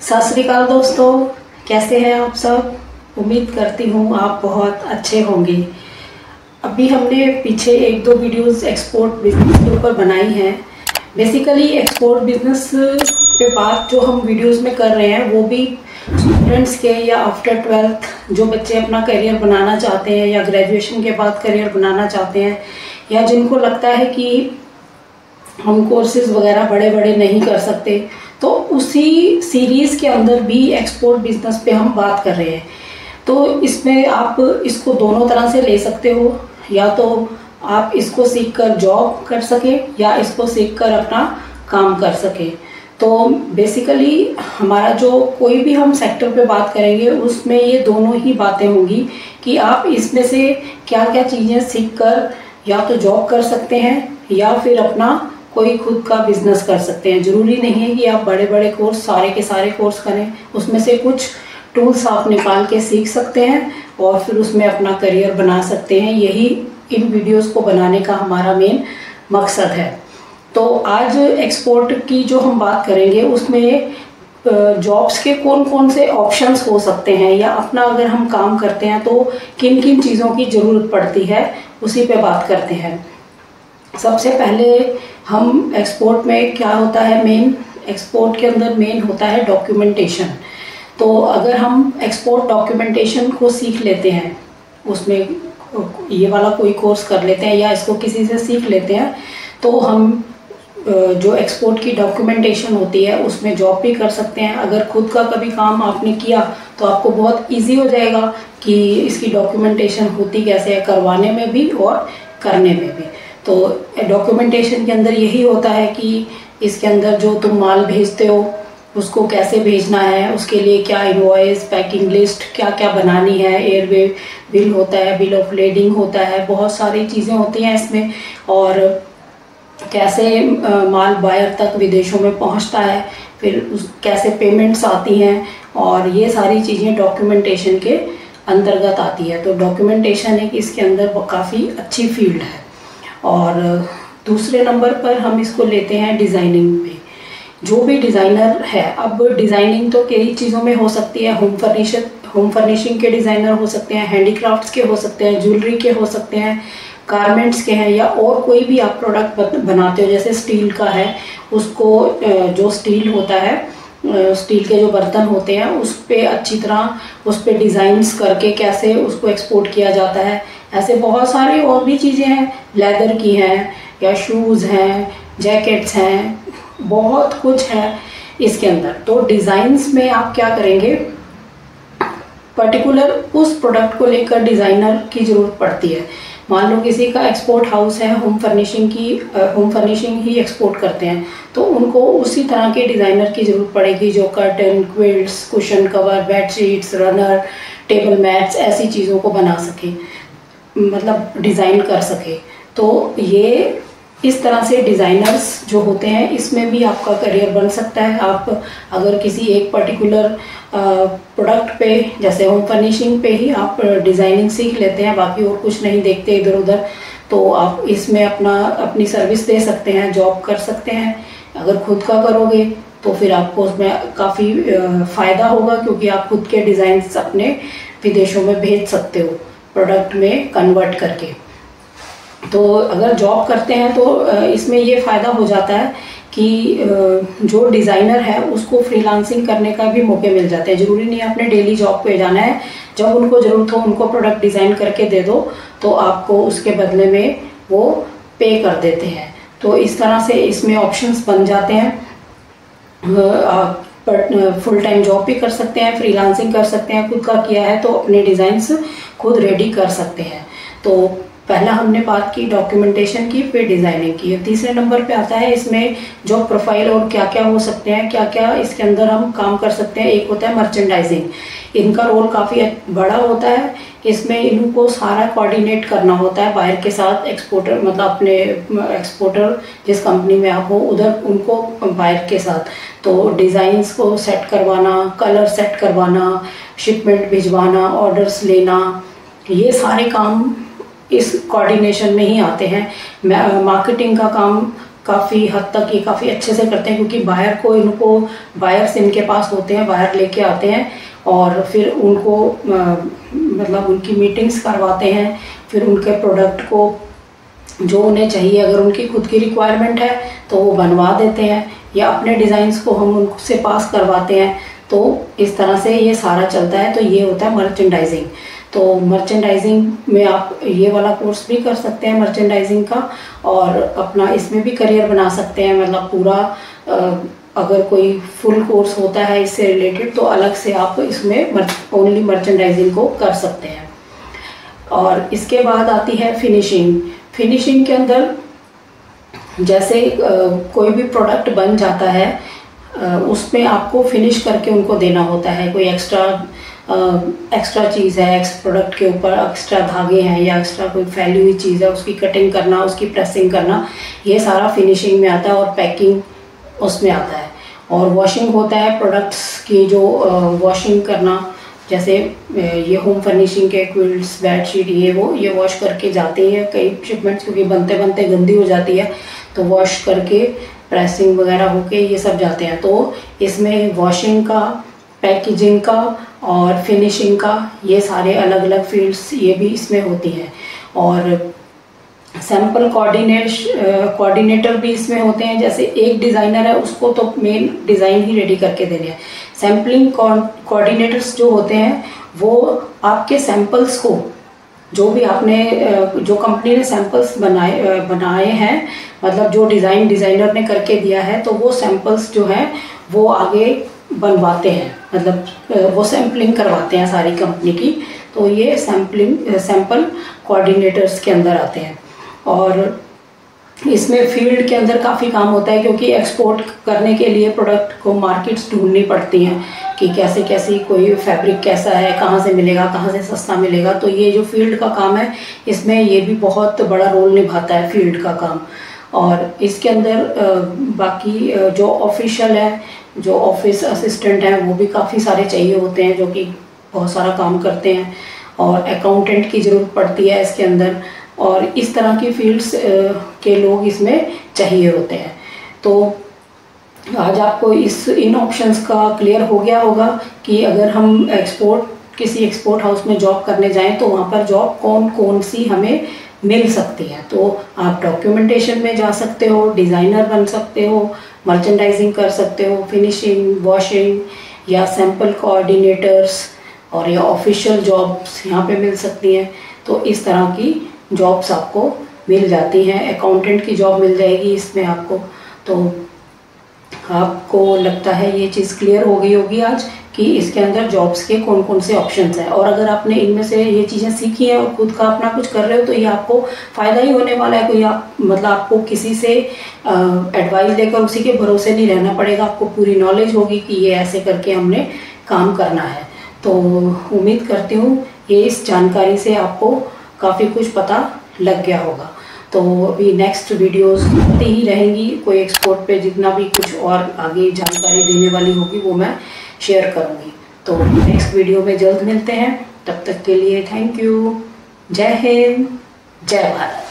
सत श्री अकाल दोस्तों, कैसे हैं आप सब। उम्मीद करती हूँ आप बहुत अच्छे होंगे। अभी हमने पीछे एक दो वीडियोस एक्सपोर्ट बिजनेस के ऊपर बनाई हैं। बेसिकली एक्सपोर्ट बिजनेस पे बात जो हम वीडियोस में कर रहे हैं वो भी स्टूडेंट्स के या आफ्टर 12th जो बच्चे अपना करियर बनाना चाहते हैं या ग्रेजुएशन के बाद करियर बनाना चाहते हैं या जिनको लगता है कि हम कोर्सेज वगैरह बड़े बड़े नहीं कर सकते, तो उसी सीरीज़ के अंदर भी एक्सपोर्ट बिजनेस पे हम बात कर रहे हैं। तो इसमें आप इसको दोनों तरह से ले सकते हो, या तो आप इसको सीख कर जॉब कर सके या इसको सीख कर अपना काम कर सके। तो बेसिकली हमारा जो कोई भी हम सेक्टर पे बात करेंगे उसमें ये दोनों ही बातें होंगी कि आप इसमें से क्या क्या चीज़ें सीख कर या तो जॉब कर सकते हैं या फिर अपना कोई खुद का बिजनेस कर सकते हैं। ज़रूरी नहीं है कि आप बड़े बड़े कोर्स सारे के सारे कोर्स करें, उसमें से कुछ टूल्स आप निकाल के सीख सकते हैं और फिर उसमें अपना करियर बना सकते हैं। यही इन वीडियोस को बनाने का हमारा मेन मकसद है। तो आज एक्सपोर्ट की जो हम बात करेंगे उसमें जॉब्स के कौन कौन से ऑप्शंस हो सकते हैं या अपना अगर हम काम करते हैं तो किन किन चीज़ों की ज़रूरत पड़ती है, उसी पे बात करते हैं। सबसे पहले हम एक्सपोर्ट में क्या होता है, मेन एक्सपोर्ट के अंदर मेन होता है डॉक्यूमेंटेशन। तो अगर हम एक्सपोर्ट डॉक्यूमेंटेशन को सीख लेते हैं, उसमें ये वाला कोई कोर्स कर लेते हैं या इसको किसी से सीख लेते हैं, तो हम जो एक्सपोर्ट की डॉक्यूमेंटेशन होती है उसमें जॉब भी कर सकते हैं। अगर खुद का कभी काम आपने किया तो आपको बहुत इजी हो जाएगा कि इसकी डॉक्यूमेंटेशन होती कैसे है, करवाने में भी और करने में भी। तो डॉक्यूमेंटेशन के अंदर यही होता है कि इसके अंदर जो तुम माल भेजते हो उसको कैसे भेजना है, उसके लिए क्या इनवॉइस, पैकिंग लिस्ट क्या क्या बनानी है, एयरवे बिल होता है, बिल ऑफ लेडिंग होता है, बहुत सारी चीज़ें होती हैं इसमें। और कैसे माल बायर तक विदेशों में पहुंचता है, फिर कैसे पेमेंट्स आती हैं, और ये सारी चीज़ें डॉक्यूमेंटेशन के अंतर्गत आती है। तो डॉक्यूमेंटेशन एक इसके अंदर काफ़ी अच्छी फील्ड है। और दूसरे नंबर पर हम इसको लेते हैं डिज़ाइनिंग में। जो भी डिज़ाइनर है, अब डिज़ाइनिंग तो कई चीज़ों में हो सकती है। होम फर्निशिंग के डिज़ाइनर हो सकते हैं, हैंडीक्राफ्ट्स के हो सकते हैं, ज्वेलरी के हो सकते हैं, गारमेंट्स के हैं, या और कोई भी आप प्रोडक्ट बनाते हो। जैसे स्टील का है, उसको जो स्टील होता है, स्टील के जो बर्तन होते हैं उस पर अच्छी तरह उस पर डिज़ाइंस करके कैसे उसको एक्सपोर्ट किया जाता है। ऐसे बहुत सारे और भी चीज़ें हैं, लेदर की हैं या शूज़ हैं, जैकेट्स हैं, बहुत कुछ है इसके अंदर। तो डिज़ाइंस में आप क्या करेंगे, पर्टिकुलर उस प्रोडक्ट को लेकर डिज़ाइनर की ज़रूरत पड़ती है। मान लो किसी का एक्सपोर्ट हाउस है, होम फर्निशिंग ही एक्सपोर्ट करते हैं, तो उनको उसी तरह के डिज़ाइनर की ज़रूरत पड़ेगी जो curtain, quilts, cushion cover, bedsheets, runner, table mats, ऐसी चीज़ों को बना सके, मतलब डिज़ाइन कर सके। तो ये इस तरह से डिज़ाइनर्स जो होते हैं इसमें भी आपका करियर बन सकता है। आप अगर किसी एक पर्टिकुलर प्रोडक्ट पे, जैसे होम फर्निशिंग पे ही आप डिज़ाइनिंग सीख लेते हैं, बाकी और कुछ नहीं देखते इधर उधर, तो आप इसमें अपनी सर्विस दे सकते हैं, जॉब कर सकते हैं। अगर खुद का करोगे तो फिर आपको उसमें काफ़ी फ़ायदा होगा, क्योंकि आप खुद के डिज़ाइंस अपने विदेशों में भेज सकते हो प्रोडक्ट में कन्वर्ट करके। तो अगर जॉब करते हैं तो इसमें ये फ़ायदा हो जाता है कि जो डिज़ाइनर है उसको फ्रीलांसिंग करने का भी मौके मिल जाते हैं। ज़रूरी नहीं आपने डेली जॉब पे जाना है, जब उनको ज़रूरत हो उनको प्रोडक्ट डिज़ाइन करके दे दो तो आपको उसके बदले में वो पे कर देते हैं। तो इस तरह से इसमें ऑप्शंस बन जाते हैं। आप फुल टाइम जॉब भी कर सकते हैं, फ्रीलांसिंग कर सकते हैं, खुद का किया है तो अपने डिज़ाइंस खुद रेडी कर सकते हैं। तो पहला हमने बात की डॉक्यूमेंटेशन की, फिर डिज़ाइनिंग की। तीसरे नंबर पे आता है इसमें जॉब प्रोफाइल और क्या क्या हो सकते हैं, क्या क्या इसके अंदर हम काम कर सकते हैं। एक होता है मर्चेंडाइजिंग। इनका रोल काफ़ी बड़ा होता है। इसमें इनको सारा कोऑर्डिनेट करना होता है बायर के साथ, एक्सपोर्टर मतलब अपने एक्सपोर्टर जिस कंपनी में आप हो उधर उनको बायर के साथ। तो डिज़ाइंस को सेट करवाना, कलर सेट करवाना, शिपमेंट भिजवाना, ऑर्डर्स लेना, ये सारे काम इस कोऑर्डिनेशन में ही आते हैं। मार्केटिंग का काम काफ़ी हद तक ये काफ़ी अच्छे से करते हैं, क्योंकि बायर्स इनके पास होते हैं, बायर लेके आते हैं और फिर उनको मतलब उनकी मीटिंग्स करवाते हैं, फिर उनके प्रोडक्ट को जो उन्हें चाहिए, अगर उनकी खुद की रिक्वायरमेंट है तो वो बनवा देते हैं, या अपने डिज़ाइंस को हम उनसे पास करवाते हैं। तो इस तरह से ये सारा चलता है। तो ये होता है मर्चेंडाइजिंग। तो मर्चेंडाइजिंग में आप ये वाला कोर्स भी कर सकते हैं मर्चेंडाइजिंग का, और अपना इसमें भी करियर बना सकते हैं। मतलब पूरा अगर कोई फुल कोर्स होता है इससे रिलेटेड तो अलग से आप इसमें ओनली मर्चेंडाइजिंग को कर सकते हैं। और इसके बाद आती है फिनिशिंग। फिनिशिंग के अंदर जैसे कोई भी प्रोडक्ट बन जाता है उसमें आपको फिनिश करके उनको देना होता है। कोई एक्स्ट्रा चीज़ है, प्रोडक्ट के ऊपर एक्स्ट्रा धागे हैं या एक्स्ट्रा कोई फैली हुई चीज़ है, उसकी कटिंग करना, उसकी प्रेसिंग करना, ये सारा फिनिशिंग में आता है। और पैकिंग उसमें आता है। और वॉशिंग होता है प्रोडक्ट्स की, जो वॉशिंग करना, जैसे ये होम फर्निशिंग के क्विल्ट्स, बेडशीट, ये वॉश करके जाते हैं कई शिपमेंट्स, क्योंकि बनते बनते गंदी हो जाती है, तो वॉश करके प्रेसिंग वगैरह होके ये सब जाते हैं। तो इसमें वॉशिंग का, पैकेजिंग का और फिनिशिंग का, ये सारे अलग अलग फील्ड्स ये भी इसमें होती हैं। और सैम्पल कोऑर्डिनेटर भी इसमें होते हैं। जैसे एक डिज़ाइनर है, उसको तो मेन डिज़ाइन ही रेडी करके देने हैं। सैम्पलिंग कोऑर्डिनेटर्स जो होते हैं वो आपके सैम्पल्स को, जो भी आपने जो कंपनी ने सैम्पल्स बनाए हैं, मतलब जो डिज़ाइनर ने करके दिया है, तो वो सैम्पल्स जो हैं वो आगे बनवाते हैं, मतलब वो सैम्पलिंग करवाते हैं सारी कंपनी की। तो ये सैम्पल कोऑर्डिनेटर्स के अंदर आते हैं। और इसमें फील्ड के अंदर काफ़ी काम होता है, क्योंकि एक्सपोर्ट करने के लिए प्रोडक्ट को मार्केट्स ढूंढनी पड़ती हैं कि कैसे कोई फैब्रिक कैसा है, कहाँ से मिलेगा, कहाँ से सस्ता मिलेगा। तो ये जो फील्ड का काम है, इसमें ये भी बहुत बड़ा रोल निभाता है फील्ड का काम। और इसके अंदर बाकी जो ऑफिशियल है, जो ऑफिस असिस्टेंट हैं, वो भी काफ़ी सारे चाहिए होते हैं, जो कि बहुत सारा काम करते हैं। और अकाउंटेंट की ज़रूरत पड़ती है इसके अंदर, और इस तरह की फील्ड्स के लोग इसमें चाहिए होते हैं। तो आज आपको इन ऑप्शंस का क्लियर हो गया होगा कि अगर हम किसी एक्सपोर्ट हाउस में जॉब करने जाएं तो वहाँ पर जॉब कौन सी हमें मिल सकती है। तो आप डॉक्यूमेंटेशन में जा सकते हो, डिज़ाइनर बन सकते हो, मर्चेंडाइजिंग कर सकते हो, फिनिशिंग, वॉशिंग, या सैम्पल कोऑर्डिनेटर्स, और या ऑफिशियल जॉब्स यहाँ पे मिल सकती हैं। तो इस तरह की जॉब्स आपको मिल जाती हैं। अकाउंटेंट की जॉब मिल जाएगी इसमें आपको। तो आपको लगता है ये चीज़ क्लियर हो गई होगी आज कि इसके अंदर जॉब्स के कौन से ऑप्शंस हैं। और अगर आपने इनमें से ये चीज़ें सीखी हैं और खुद का अपना कुछ कर रहे हो तो ये आपको फ़ायदा ही होने वाला है। कोई आपको किसी से एडवाइस लेकर उसी के भरोसे नहीं रहना पड़ेगा। आपको पूरी नॉलेज होगी कि ये ऐसे करके हमने काम करना है। तो उम्मीद करती हूँ ये इस जानकारी से आपको काफ़ी कुछ पता लग गया होगा। तो अभी नेक्स्ट वीडियोस आती ही रहेंगी। कोई एक्सपोर्ट पे जितना भी कुछ और आगे जानकारी देने वाली होगी वो मैं शेयर करूँगी। तो नेक्स्ट वीडियो में जल्द मिलते हैं। तब तक के लिए थैंक यू। जय हिंद, जय भारत।